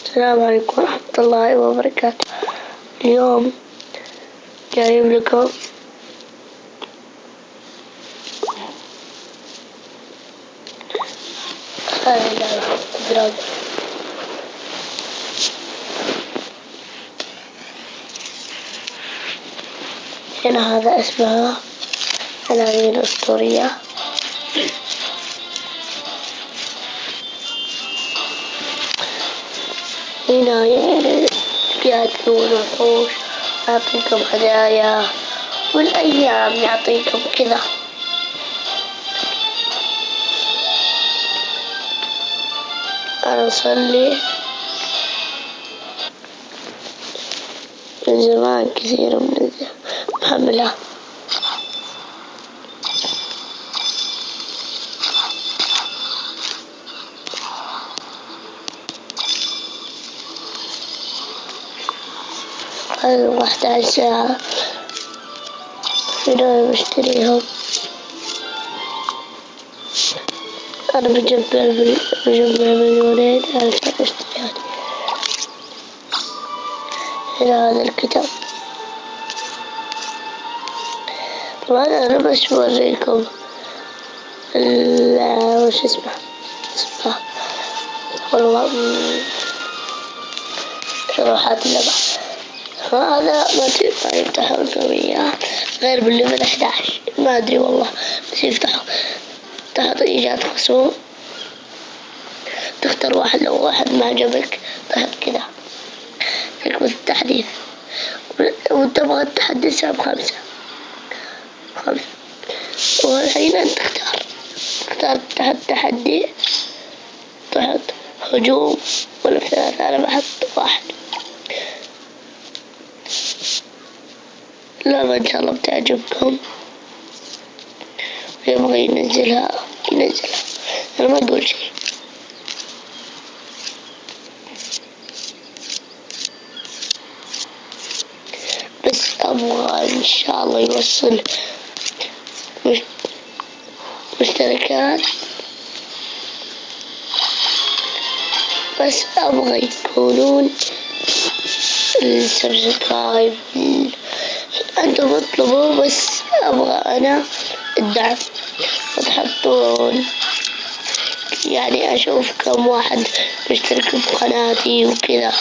السلام عليكم ورحمة الله وبركاته. اليوم جايب لكم هذه اللعبة. هنا هذا اسمها عناوين الأسطورية. هنا يأتون وحوش، يعطيكم هدايا، والأيام يعطيكم كذا. أنا أصلي من زمان كثير من محملها. هذه 11 ساعة في دول بشتريهم. أنا بجمع مليونين عشان أشتريها. هنا هذا الكتاب. طبعا أنا بس بوريكم وش اسمه والله شروحات اللعبة. هذا ما يفتحوا لكم إياه غير بالليفل 11. ما أدري والله، بس يفتحوا تحت إيجاد خصوم. تختار واحد، لو واحد ما عجبك تحت كذا تكتب التحديث، وتبغى تحدثها ب5. والحين أنت تختار تحت تحدي، تحط هجوم ولا 3. أنا بحط 1. لا إن شاء الله بتعجبكم. يبغى ينزلها. أنا ما أقول شيء. بس أبغى إن شاء الله يوصل مشتركات. بس أبغى يكونون السبسكرايب. أنتم اطلبوا، بس أبغى أنا الدعم. وتحطون يعني أشوف كم واحد مشترك بقناتي وكذا.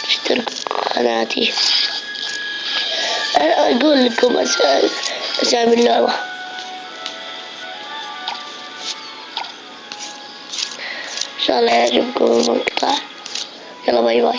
اشتركوا بقناتي. أنا أقول لكم أسامي اللعبة. إن شاء الله يعجبكم المقطع. يلا باي باي.